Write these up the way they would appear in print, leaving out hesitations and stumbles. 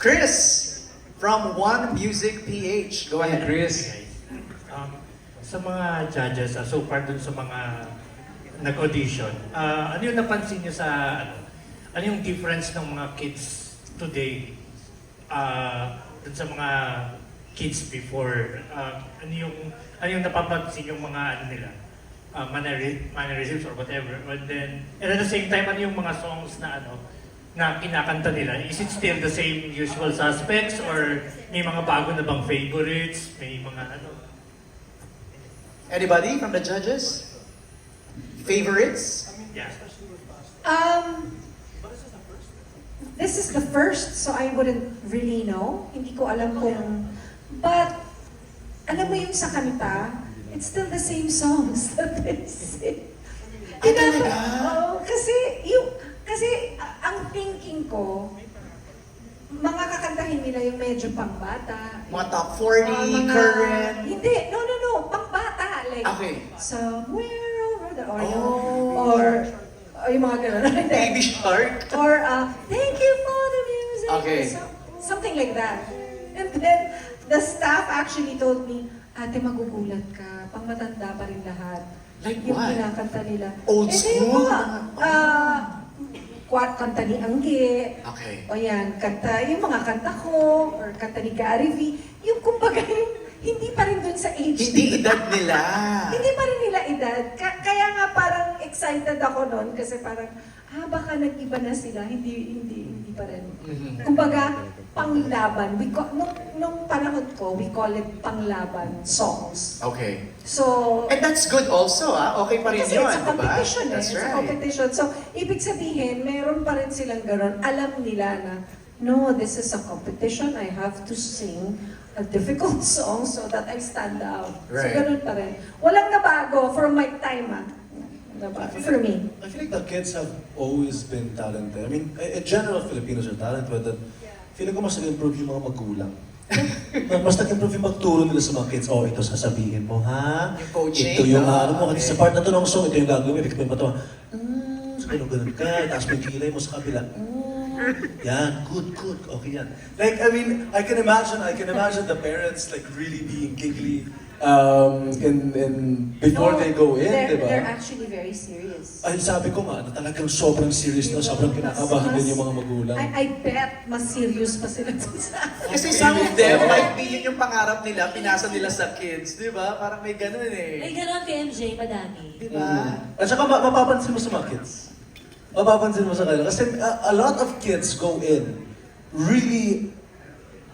Chris, from One Music PH. Go ahead. Chris. Sa mga judges, so far dun sa mga nag-audition, ano yung napansin nyo sa, ano yung difference ng mga kids today dun sa mga kids before? Ano yung napapansin yung mga ano nila? Mannerisms or whatever. And at the same time, ano yung mga songs na na kinakanta nila? Is it still the same usual suspects or may mga bago na bang favorites? May mga Anybody from the judges? Favorites? Yeah. This is the first, so I wouldn't really know. Hindi ko alam kung... But, alam mo yung sa kanta, it's still the same songs that they sing. Oo, kasi ang thinking ko, mga kakantahin nila yung medyo pangbata. Mga top 40, current? Hindi, no, pangbata. Like, Okay. Somewhere over the or yung mga gano'n. Baby Shark? Or, thank you for the music. Okay. Something like that. And then, the staff actually told me, ate, magugulat ka. Pang matanda pa rin lahat. Like yung what? kinakanta nila. Old Ito school? yung mga, kanta ni Angge. Okay. O yan, yung mga kanta ko, or kanta ni Gary V. Yung kumbaga, hindi pa rin dun sa age. Hindi edad nila. Hindi pa rin nila edad. Kaya nga parang excited ako noon kasi parang, baka nag-iba na sila. Hindi pa rin. Kumbaga, panglaban. Nung panahon ko, we call it panglaban songs. Okay. So, And that's good also, Okay pa rin kasi yun, it's a competition That's It's a right. competition. So, ibig sabihin, meron pa rin silang gano'n. Alam nila na, no, this is a competition. I have to sing a difficult song so that I stand out. Right. So, gano'n pa rin. Walang nabago from my time, for me. I feel like the kids have always been talented. I mean, in general, Filipinos are talented, but feeling ko mas nag-improve yung mga magulang. Mas nag-improve yung magturo nila sa mga kids. Oh, ito sasabihin mo, ha? Yung coaching, Ito yung no? ano mo. Kasi Okay. sa part na to ng song, ito yung gagawin. Ibig ko yung patawa. So, ganun ka. Tapos may kilay mo sa kabila. Yan, good. Okay yan. Like, I mean, I can imagine the parents like really being giggly before they go in, di ba? They're actually very serious. Ay, sabi ko nga, na talagang sobrang serious na, sobrang kinakabahan din yung mga magulang. I bet mas serious pa sila dun sa Kasi some of them, might be yun yung pangarap nila, pinasa nila sa kids, di ba? Parang may ganun May ganon kay MJ, madami. Di ba? At saka mapapansin mo sa mga kids. Mapapansin mo sa kanila. Kasi a lot of kids go in really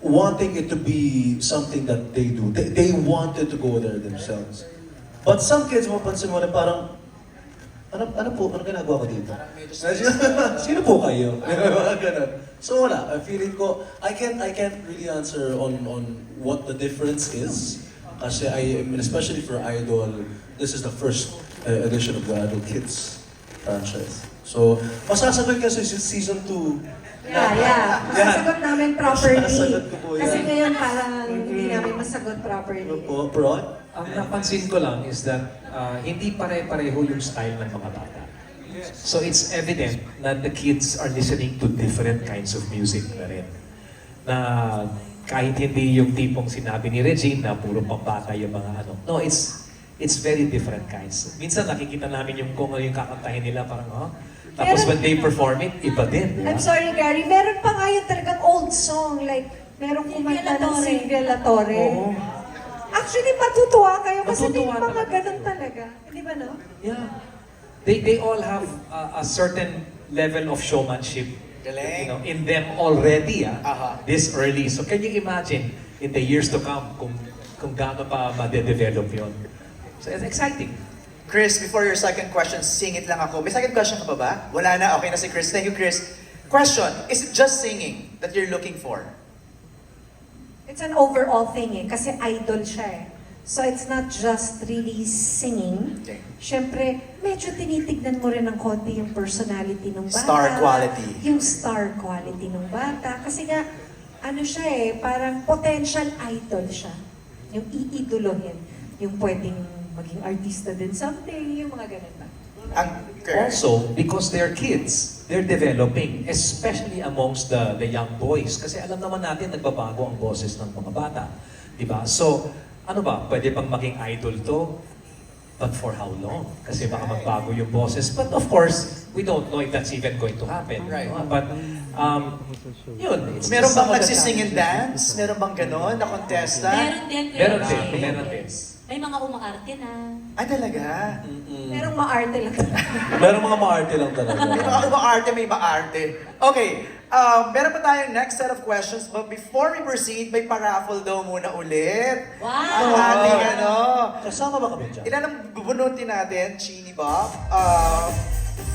wanting it to be something that they do. They wanted to go there themselves. But some kids, mapapansin mo na parang, ano ginagawa ko dito? Sino po kayo? Ganun. So wala, feeling ko, I can't really answer on what the difference is. Kasi especially for Idol, this is the first edition of the Idol Kids franchise. So, masasagot kasi sa season 2. Yeah. Masasagot namin properly. Masasagot ko po yan. Kasi ngayon parang hindi namin masagot properly. Ano po, Bro? Ang napansin ko lang is that hindi pare-pareho yung style ng mga bata. So it's evident na the kids are listening to different kinds of music na rin. Na kahit hindi yung tipong sinabi ni Regine na puro pambata yung mga ano. No, it's very different kinds. Minsan nakikita namin yung kung ano yung kakantahin nila parang tapos when they perform it, iba din. I'm sorry, Gary. Meron pa nga yung talagang old song. Like, merong kumanta ng Sylvia La Torre. Oo. Actually, matutuwa kayo kasi may Matutuwa mga talaga. ganun talaga. Di ba, no? Yeah. They all have a certain level of showmanship, Galing. in them already, Aha. this early. So can you imagine in the years to come kung gaano pa ma-develop yun? So it's exciting. Chris, before your second question, sing it lang ako. May second question ka pa ba? Wala na, okay na si Chris. Thank you, Chris. Question, is it just singing that you're looking for? It's an overall thing kasi idol siya eh. So it's not just really singing. Okay. Siyempre, medyo tinitignan mo rin ng konti yung personality ng bata. Star quality. Yung star quality ng bata. Kasi nga, ano siya eh, parang potential idol siya. Yung iidolohin. Yung pwedeng maging artista din someday, yung mga ganun ba. Also, because they're kids, they're developing, especially amongst the young boys. Kasi alam naman natin, nagbabago ang boses ng mga bata. Diba? So, ano ba, pwede bang maging idol to? But for how long? Kasi baka magbago yung boses. But of course, we don't know if that's even going to happen. Right. No? But, yun. It's Meron just some bang of the nagsising and challenges. dance? Meron bang ganon na contestant? Meron din. Meron Kuya din, Jay. meron din. May mga umaarte na. Ay, talaga? Merong maarte lang. Merong mga maarte lang talaga. May mga maarte, may maarte. Okay, meron pa tayong next set of questions. But before we proceed, may paraffle daw muna ulit. Wow! Ang ating ano. Kasama ba kami dyan? Ilan ang bubunutin natin, Chini Bob?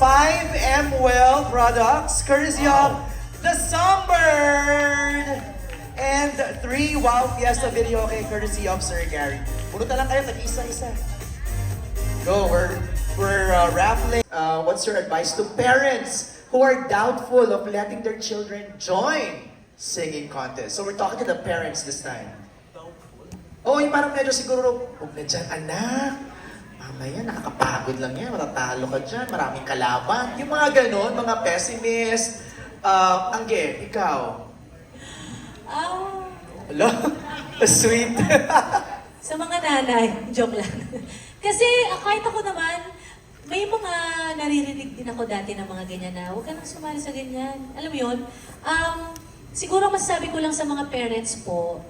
5M Well products, courtesy of The Songbird! And 3 Wow Fiesta Video, okay, courtesy of Sir Gary. Bunutan lang kayo, tag-isa-isa. Go, we're raffling. What's your advice to parents who are doubtful of letting their children join singing contest? So we're talking to the parents this time. Oh, yung parang medyo siguro, huwag na dyan, anak. Mamaya, nakakapagod lang yan, matatalo ka dyan, maraming kalaban. Yung mga ganon, mga pessimist. Angge, ikaw. Hello? Sweet. Sa mga nanay, joke lang. Kasi kahit ako naman, may mga naririnig din ako dati ng mga ganyan na, huwag ka nang sumali sa ganyan. Alam mo yun? Siguro masasabi ko lang sa mga parents po,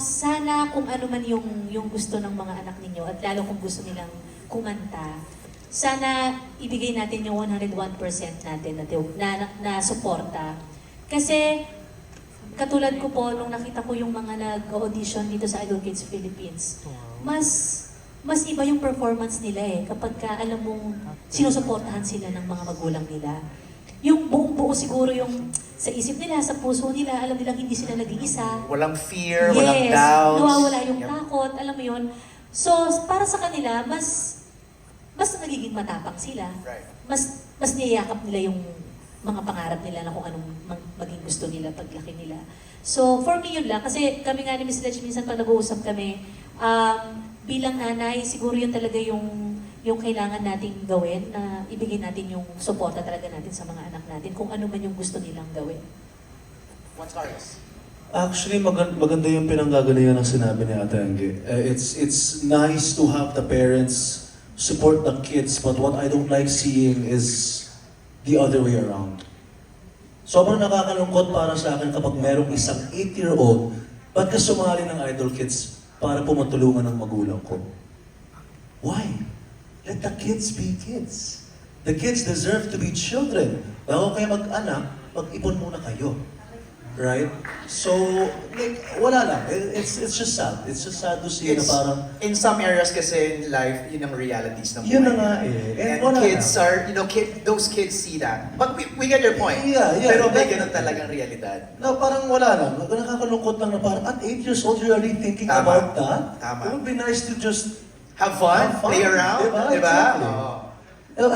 sana kung ano man yung gusto ng mga anak ninyo at lalo kung gusto nilang kumanta, sana ibigay natin yung 101% natin na suporta. Kasi katulad ko po, nung nakita ko yung mga nag-audition dito sa Idol Kids Philippines, mas iba yung performance nila kapag alam mong sinusuportahan sila ng mga magulang nila. Yung buong-buo siguro yung sa isip nila, sa puso nila, alam nilang hindi sila nag-iisa. Walang fear, walang doubts. Nawawala yung Yep. takot, alam mo yun. So, para sa kanila, mas nagiging matapang sila. Right. Mas niyayakap nila yung mga pangarap nila na kung anong maging gusto nila paglaki nila. So, for me yun lang. Kasi kami nga ni Miss Ledge, minsan pag nag-uusap kami, bilang nanay, siguro yun talaga yung kailangan nating gawin, na ibigay natin yung suporta talaga natin sa mga anak natin, kung ano man yung gusto nilang gawin. What's ours? Actually, maganda yung pinanggagalingan ng sinabi ni Ate Angge. It's nice to have the parents support the kids, but what I don't like seeing is the other way around. Sobrang nakakalungkot para sa akin kapag merong isang 8-year-old, ba't ka sumali ng Idol Kids para pumatulungan ng magulang ko? Why? Let the kids be kids. The kids deserve to be children. Bago kayo mag-anak, mag-ipon muna kayo. Right? So, like, wala lang. It's just sad. It's just sad to see na parang... In some areas kasi in life, yun ang realities ng Yun na buhay. nga eh. And wala kids na. are, those kids see that. But we get your point. Yeah. Pero may ganun talagang realidad. No, parang wala lang. Nakakalungkot lang na parang at 8 years old, you're already thinking Tama. about that? Tama. It would be nice to just... Have fun, Have fun, play around, diba? di ba? Exactly. Oo.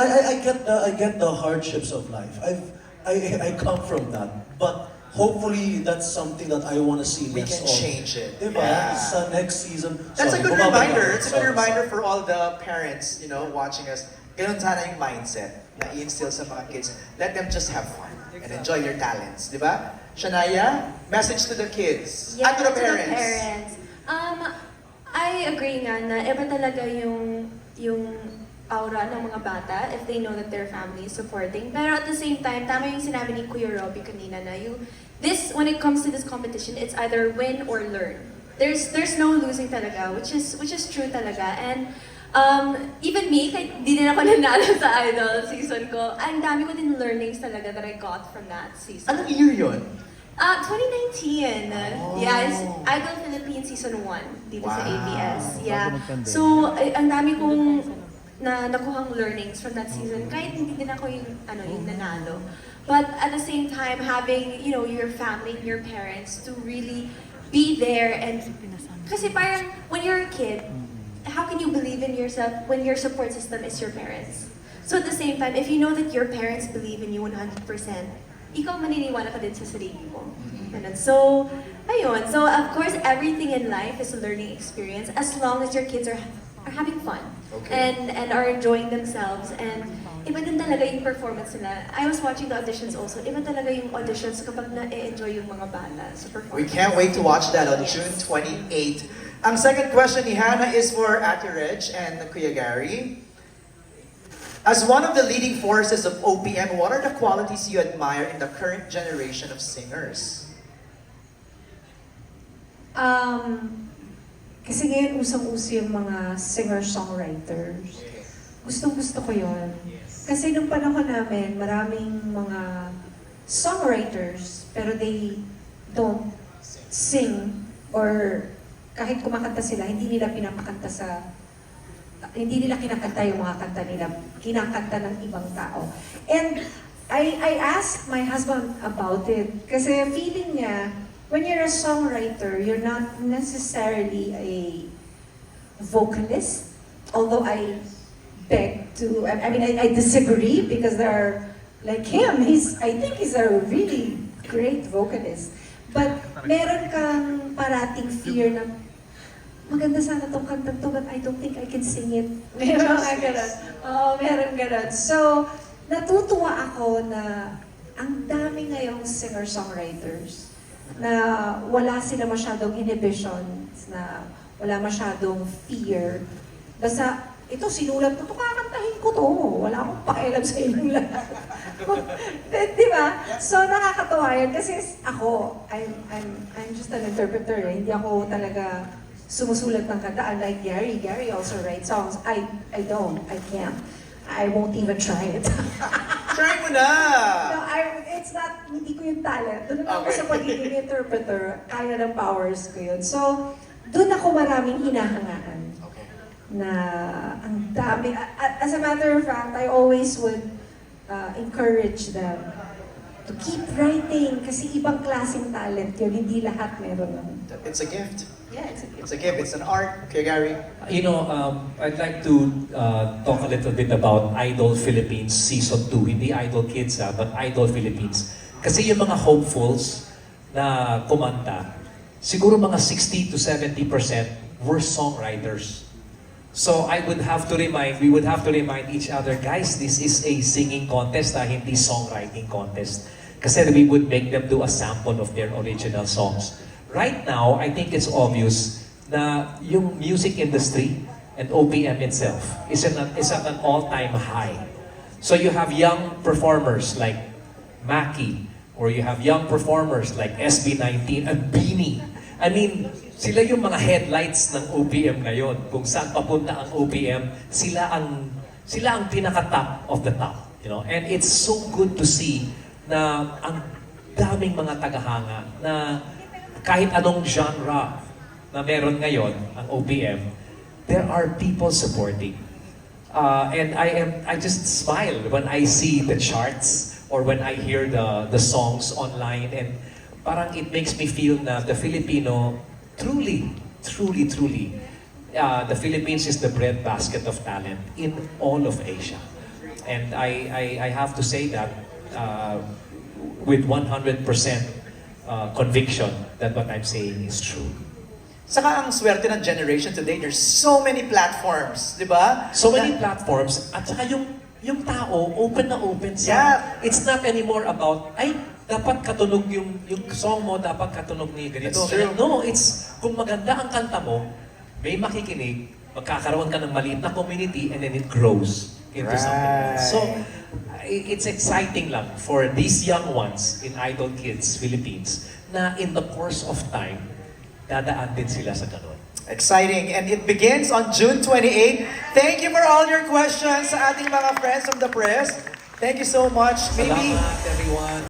I get the hardships of life. I come from that. But hopefully that's something that I want to see We less can of. change it. Diba? Yeah. Sa next season. That's a Sorry, good bumabalik reminder. ako. It's a good Sorry. reminder for all the parents, watching us. Ganun sana yung mindset na i-instill sa mga kids. Let them just have fun and enjoy their talents, di ba? Shania, message to the kids Yeah, and to the parents. I agree nga na iba talaga yung aura ng mga bata if they know that their family is supporting. Pero at the same time, tama yung sinabi ni Kuya Robbie kanina na when it comes to this competition, it's either win or learn. There's no losing talaga, which is true talaga. And even me, kahit di din ako nanalo sa Idol season ko, ang dami ko din learnings talaga that I got from that season. Anong year yun? 2019. Oh. Yeah, it's Idol Philippines Season 1 dito sa Wow. ABS. Yeah. So, ang dami kong nakuhang learnings from that season. Kahit hindi din ako yung nanalo. But at the same time, having, your family and your parents to really be there and... Kasi parang, when you're a kid, how can you believe in yourself when your support system is your parents? So at the same time, if you know that your parents believe in you 100%, ikaw maniniwala ka din sa sarili mo. Ganun. So, ayun. So, of course, everything in life is a learning experience as long as your kids are are having fun Okay. and are enjoying themselves and iba din talaga yung performance nila. I was watching the auditions also. Iba talaga yung auditions kapag na-enjoy yung mga banda sa performance. We can't wait to watch that on Yes. June 28. Ang second question ni Hannah is for Ate Reg and Kuya Gary. As one of the leading forces of OPM, what are the qualities you admire in the current generation of singers? Kasi ngayon usong-uso yung mga singer-songwriters. Gustong-gusto ko yun. Kasi nung panahon namin, maraming mga songwriters, pero they don't sing or kahit kumakanta sila, hindi nila kinakanta yung mga kanta nila, kinakanta ng ibang tao. And I asked my husband about it kasi feeling niya, when you're a songwriter, you're not necessarily a vocalist, although I disagree because there are, like him, I think he's a really great vocalist. But meron kang parating fear na, maganda sana tong kantang to, but I don't think I can sing it. Meron ka ganun. Oo, meron ganun. So, natutuwa ako na ang dami ngayong singer-songwriters na wala sila masyadong inhibitions, na wala masyadong fear. Basta, ito sinulat ko, kakantahin ko to. Wala akong pakialam sa inyong lahat. Di ba? So, nakakatawa yun. Kasi ako, I'm just an interpreter. Hindi ako talaga sumusulat ng kanta. Unlike Gary. Gary also writes songs. I can't. I won't even try it. Try mo na! No, it's not, hindi ko yung talent. Doon ako Okay. sa pagiging interpreter, kaya ng powers ko yun. So, doon ako maraming hinahangaan. Okay. Na ang dami. As a matter of fact, I always would encourage them to keep writing kasi ibang klaseng talent yun. Hindi lahat meron nun. It's a gift. Yeah, it's a gift. It's a gift. It's an art. Kuya Gary? You know, I'd like to talk a little bit about Idol Philippines Season 2. Hindi Idol Kids, but Idol Philippines. Kasi yung mga hopefuls na kumanta, siguro mga 60 to 70% were songwriters. So we would have to remind each other, guys, this is a singing contest, hindi songwriting contest. Kasi we would make them do a sample of their original songs. Right now, I think it's obvious na yung music industry and OPM itself is at an all-time high. So you have young performers like Maki, or you have young performers like SB19 and Beanie. I mean, sila yung mga headlights ng OPM ngayon. Kung saan papunta ang OPM, sila ang pinaka-top of the top. You know? And it's so good to see na ang daming mga tagahanga na kahit anong genre na meron ngayon, ang OPM, there are people supporting. And I just smile when I see the charts or when I hear the songs online, and parang it makes me feel na the Filipino, truly, the Philippines is the breadbasket of talent in all of Asia. And I have to say that with 100% conviction that what I'm saying is true. Saka ang swerte ng generation today, there's so many platforms, di ba? So many platforms, at saka yung tao, open na open siya. Yeah. It's not anymore about, ay, dapat katunog yung song mo, dapat katunog ni ganito. That's true. No, it's, kung maganda ang kanta mo, may makikinig, magkakaroon ka ng maliit na community, and then it grows into something else. So, it's exciting lang for these young ones in Idol Kids Philippines na in the course of time, dadaan din sila sa ganun. Exciting. And it begins on June 28. Thank you for all your questions sa ating mga friends from the press. Thank you so much. Maybe Salamat, everyone.